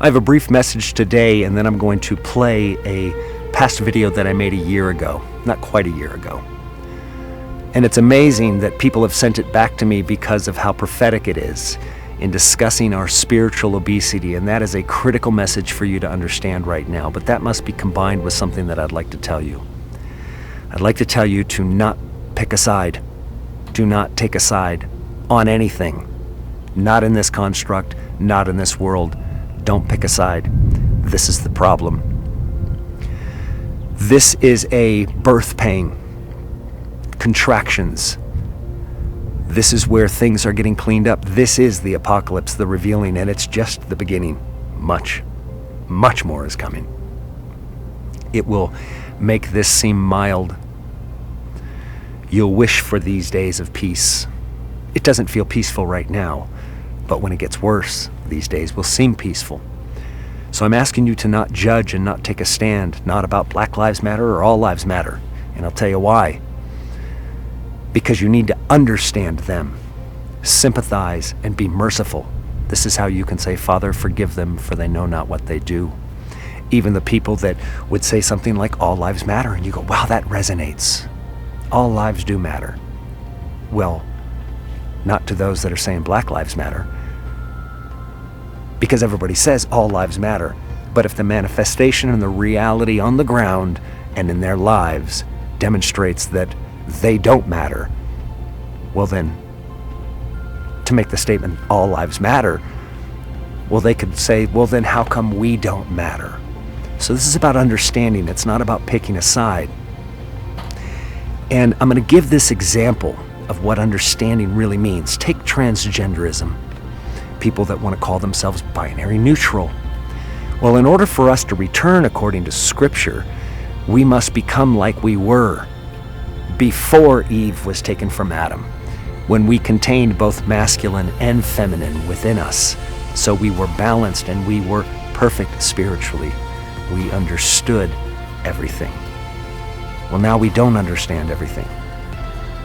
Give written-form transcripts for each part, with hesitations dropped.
have a brief message today, and then I'm going to play a past video that I made a year ago, not quite a year ago. And it's amazing that people have sent it back to me because of how prophetic it is in discussing our spiritual obesity, and that is a critical message for you to understand right now. But that must be combined with something that I'd like to tell you. I'd like to tell you to not pick a side. Do not take a side on anything. Not in this construct, not in this world. Don't pick a side. This is the problem. This is a birth pain, contractions. This is where things are getting cleaned up. This is the apocalypse, the revealing, and it's just the beginning. Much, much more is coming. It will make this seem mild. You'll wish for these days of peace. It doesn't feel peaceful right now, but when it gets worse, these days will seem peaceful. So I'm asking you to not judge and not take a stand, not about Black Lives Matter or All Lives Matter. And I'll tell you why. Because you need to understand them, sympathize, and be merciful. This is how you can say, Father, forgive them, for they know not what they do. Even the people that would say something like All Lives Matter, and you go, wow, that resonates. All lives do matter. Well, not to those that are saying Black Lives Matter, because everybody says all lives matter. But if the manifestation and the reality on the ground and in their lives demonstrates that they don't matter, well then, to make the statement all lives matter, well, they could say, well then how come we don't matter? So this is about understanding. It's not about picking a side. And I'm going to give this example of what understanding really means. Take transgenderism. People that want to call themselves binary neutral. Well, in order for us to return according to Scripture, we must become like we were before Eve was taken from Adam, when we contained both masculine and feminine within us. So we were balanced and we were perfect spiritually. We understood everything. Well, now we don't understand everything.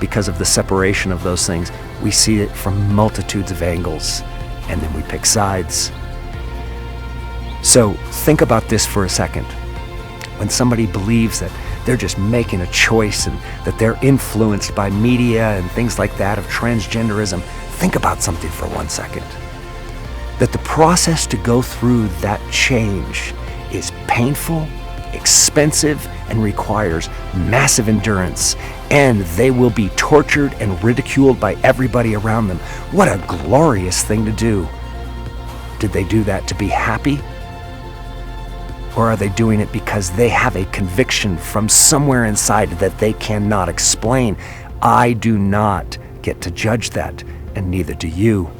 Because of the separation of those things, we see it from multitudes of angles, and then we pick sides. So think about this for a second. When somebody believes that they're just making a choice and that they're influenced by media and things like that of transgenderism, think about something for 1 second. That the process to go through that change is painful, expensive, and requires massive endurance, and they will be tortured and ridiculed by everybody around them. What a glorious thing to do. Did they do that to be happy? Or are they doing it because they have a conviction from somewhere inside that they cannot explain? I do not get to judge that, and neither do you.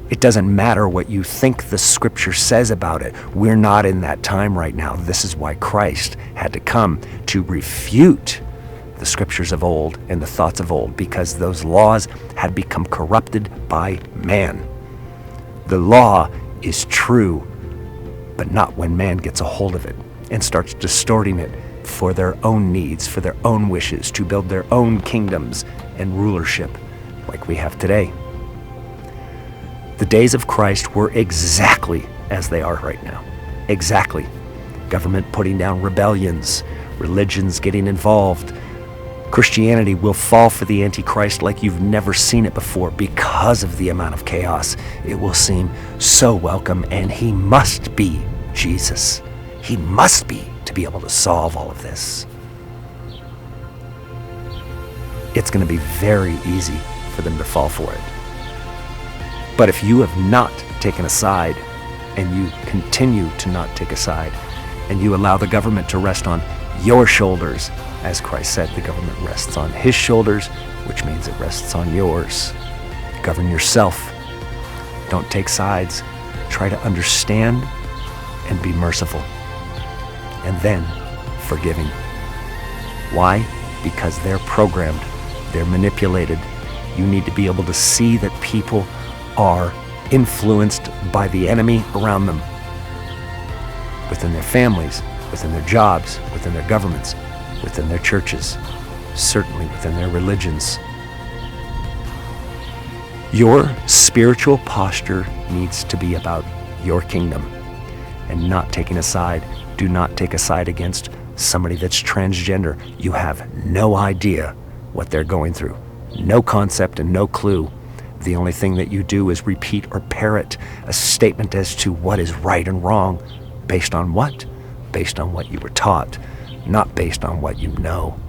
It doesn't matter what you think the Scripture says about it. We're not in that time right now. This is why Christ had to come to refute the Scriptures of old and the thoughts of old, because those laws had become corrupted by man. The law is true, but not when man gets a hold of it and starts distorting it for their own needs, for their own wishes, to build their own kingdoms and rulership like we have today. The days of Christ were exactly as they are right now. Exactly. Government putting down rebellions, religions getting involved. Christianity will fall for the Antichrist like you've never seen it before because of the amount of chaos. It will seem so welcome, and he must be Jesus. He must be to be able to solve all of this. It's going to be very easy for them to fall for it. But if you have not taken a side, and you continue to not take a side, and you allow the government to rest on your shoulders, as Christ said, the government rests on his shoulders, which means it rests on yours. Govern yourself. Don't take sides. Try to understand and be merciful. And then forgiving. Why? Because they're programmed. They're manipulated. You need to be able to see that people are influenced by the enemy around them, within their families, within their jobs, within their governments, within their churches, certainly within their religions. Your spiritual posture needs to be about your kingdom and not taking a side. Do not take a side against somebody that's transgender. You have no idea what they're going through. No concept and no clue. The only thing that you do is repeat or parrot a statement as to what is right and wrong. Based on what? Based on what you were taught, not based on what you know.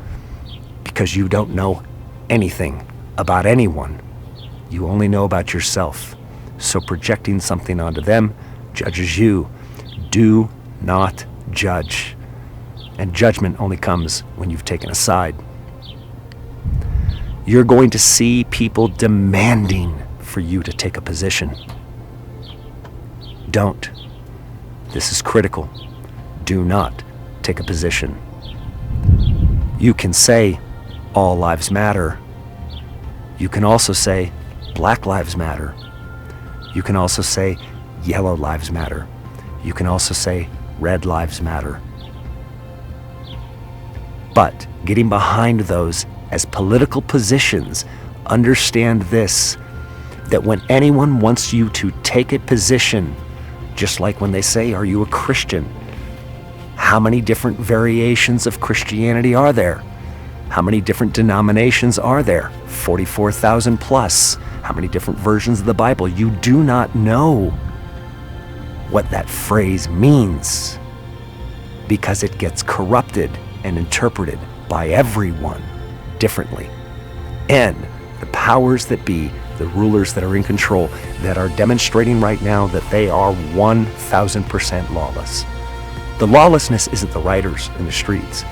Because you don't know anything about anyone. You only know about yourself. So projecting something onto them judges you. Do not judge. And judgment only comes when you've taken a side. You're going to see people demanding for you to take a position. Don't. This is critical. Do not take a position. You can say, all lives matter. You can also say, Black lives matter. You can also say, yellow lives matter. You can also say, red lives matter. But getting behind those as political positions, understand this, that when anyone wants you to take a position, just like when they say, are you a Christian? How many different variations of Christianity are there? How many different denominations are there? 44,000 plus. How many different versions of the Bible? You do not know what that phrase means because it gets corrupted and interpreted by everyone differently. And the powers that be, the rulers that are in control, that are demonstrating right now that they are 1,000% lawless. The lawlessness isn't the rioters in the streets.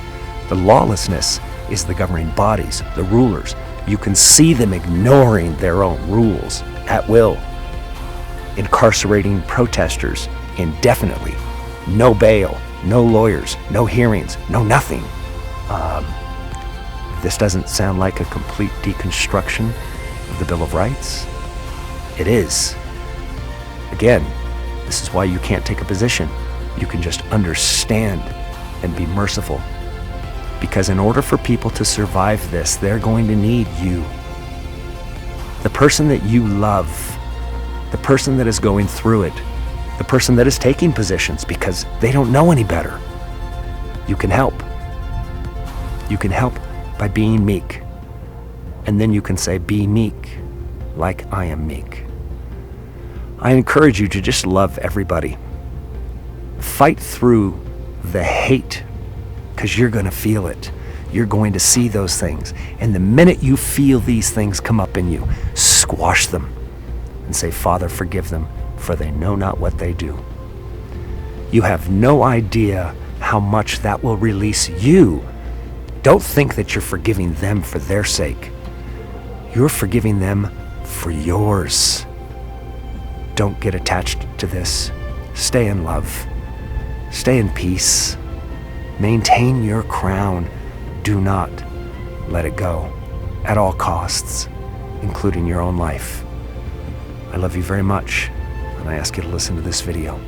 The lawlessness is the governing bodies, the rulers. You can see them ignoring their own rules at will, incarcerating protesters indefinitely, no bail, no lawyers, no hearings, no nothing. This doesn't sound like a complete deconstruction of the Bill of Rights. It is. Again, this is why you can't take a position. You can just understand and be merciful. Because in order for people to survive this, they're going to need you. The person that you love, the person that is going through it, the person that is taking positions because they don't know any better. You can help. You can help by being meek. And then you can say, be meek like I am meek. I encourage you to just love everybody. Fight through the hate, because you're going to feel it. You're going to see those things. And the minute you feel these things come up in you, squash them and say, Father, forgive them, for they know not what they do. You have no idea how much that will release you. Don't think that you're forgiving them for their sake. You're forgiving them for yours. Don't get attached to this. Stay in love. Stay in peace. Maintain your crown. Do not let it go at all costs, including your own life. I love you very much, and I ask you to listen to this video.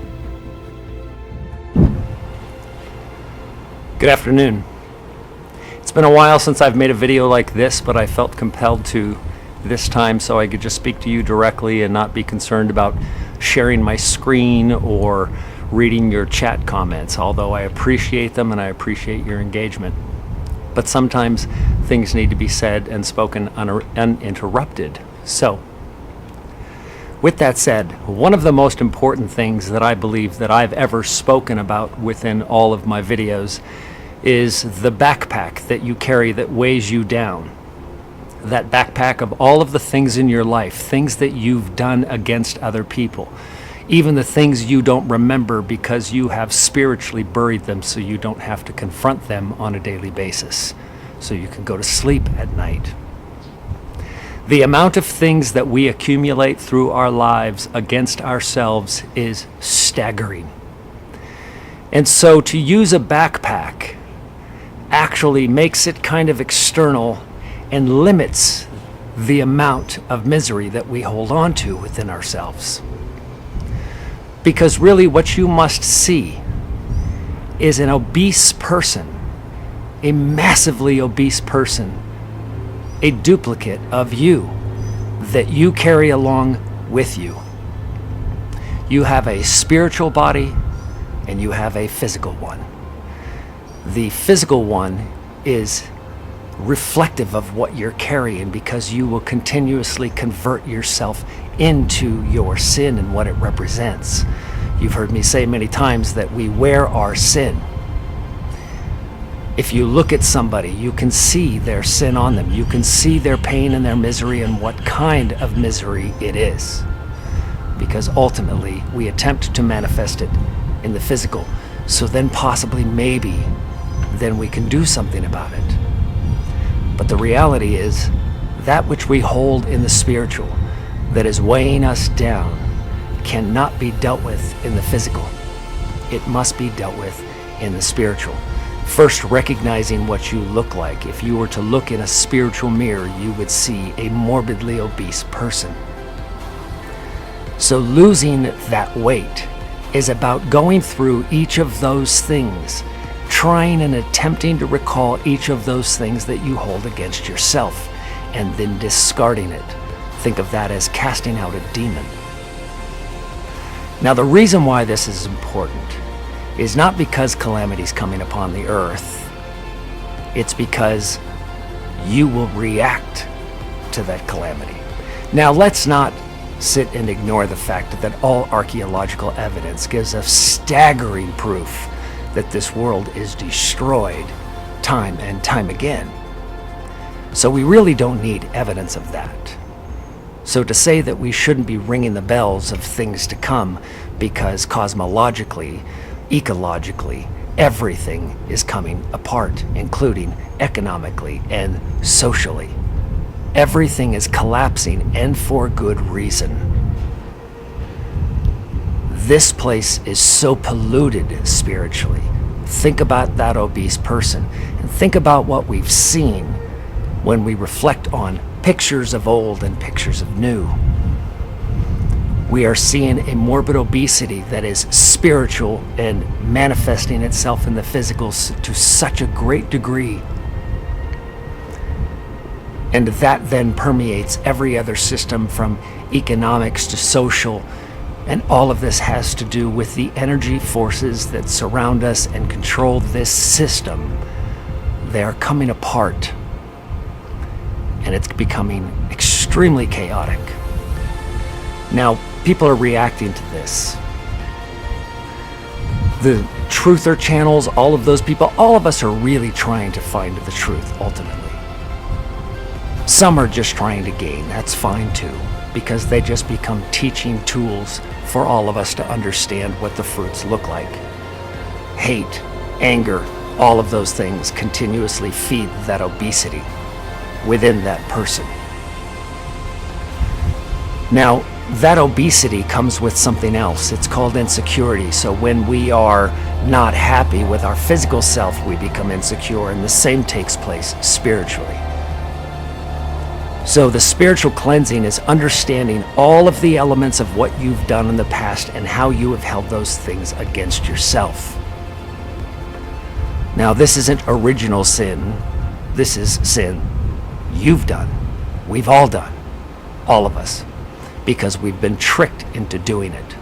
Good afternoon. It's been a while since I've made a video like this, but I felt compelled to this time so I could just speak to you directly and not be concerned about sharing my screen or reading your chat comments, although I appreciate them and I appreciate your engagement. But sometimes things need to be said and spoken uninterrupted. So, with that said, one of the most important things that I believe that I've ever spoken about within all of my videos is the backpack that you carry that weighs you down. That backpack of all of the things in your life, things that you've done against other people, even the things you don't remember because you have spiritually buried them so you don't have to confront them on a daily basis, so you can go to sleep at night. The amount of things that we accumulate through our lives against ourselves is staggering. And so to use a backpack actually makes it kind of external and limits the amount of misery that we hold on to within ourselves. Because really what you must see is an obese person, a massively obese person, a duplicate of you that you carry along with you. You have a spiritual body and you have a physical one. The physical one is reflective of what you're carrying because you will continuously convert yourself into your sin and what it represents. You've heard me say many times that we wear our sin. If you look at somebody, you can see their sin on them. You can see their pain and their misery and what kind of misery it is. Because ultimately, we attempt to manifest it in the physical. So then possibly, maybe, then we can do something about it. But the reality is, that which we hold in the spiritual that is weighing us down cannot be dealt with in the physical. It must be dealt with in the spiritual. First, recognizing what you look like. If you were to look in a spiritual mirror, you would see a morbidly obese person. So losing that weight is about going through each of those things, trying and attempting to recall each of those things that you hold against yourself, and then discarding it. Think of that as casting out a demon. Now, the reason why this is important is not because calamity's coming upon the earth. It's because you will react to that calamity. Now, let's not sit and ignore the fact that all archaeological evidence gives us staggering proof that this world is destroyed time and time again. So we really don't need evidence of that. So to say that we shouldn't be ringing the bells of things to come because cosmologically, ecologically, everything is coming apart, including economically and socially. Everything is collapsing, and for good reason. This place is so polluted spiritually. Think about that obese person, and think about what we've seen when we reflect on pictures of old and pictures of new. We are seeing a morbid obesity that is spiritual and manifesting itself in the physical to such a great degree. And that then permeates every other system from economics to social. And all of this has to do with the energy forces that surround us and control this system. They are coming apart. And it's becoming extremely chaotic. Now, people are reacting to this. The truther channels, all of those people, all of us are really trying to find the truth ultimately. Some are just trying to gain, that's fine too, because they just become teaching tools for all of us to understand what the fruits look like. Hate, anger, all of those things continuously feed that obesity within that person. Now, that obesity comes with something else. It's called insecurity. So when we are not happy with our physical self, we become insecure, and the same takes place spiritually. So the spiritual cleansing is understanding all of the elements of what you've done in the past and how you have held those things against yourself. Now, this isn't original sin. This is sin you've done. We've all done. All of us. Because we've been tricked into doing it.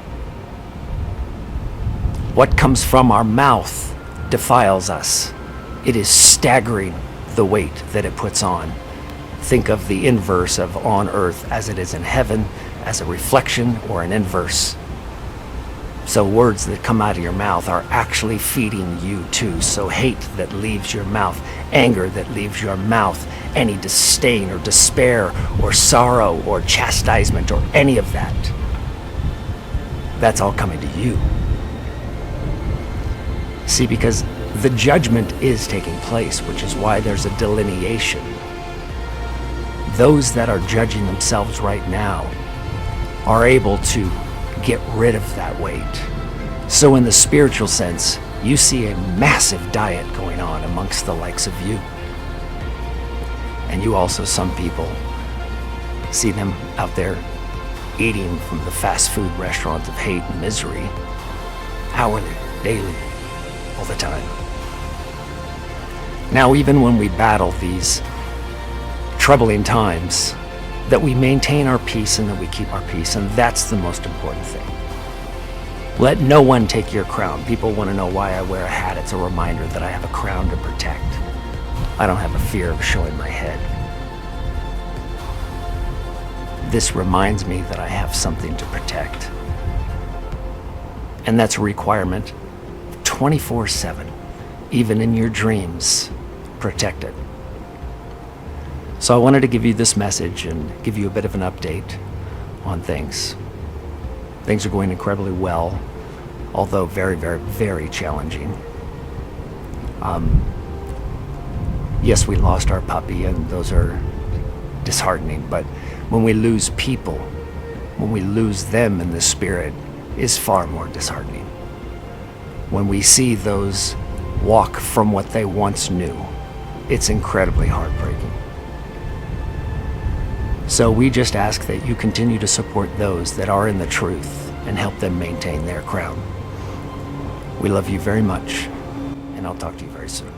What comes from our mouth defiles us. It is staggering the weight that it puts on. Think of the inverse of on earth as it is in heaven, as a reflection or an inverse. So words that come out of your mouth are actually feeding you too. So hate that leaves your mouth, anger that leaves your mouth, any disdain or despair or sorrow or chastisement or any of that, that's all coming to you. See, because the judgment is taking place, which is why there's a delineation. Those that are judging themselves right now are able to get rid of that weight. So in the spiritual sense, you see a massive diet going on amongst the likes of you. And you also, some people, see them out there eating from the fast food restaurants of hate and misery, hourly, daily, all the time. Now, even when we battle these troubling times, that we maintain our peace and that we keep our peace, and that's the most important thing. Let no one take your crown. People want to know why I wear a hat. It's a reminder that I have a crown to protect. I don't have a fear of showing my head. This reminds me that I have something to protect. And that's a requirement 24/7. Even in your dreams, protect it. So I wanted to give you this message and give you a bit of an update on things. Things are going incredibly well, although very, very, very challenging. Yes, we lost our puppy, and those are disheartening, but when we lose people, when we lose them in the spirit, is far more disheartening. When we see those walk from what they once knew, it's incredibly heartbreaking. So we just ask that you continue to support those that are in the truth and help them maintain their crown. We love you very much, and I'll talk to you very soon.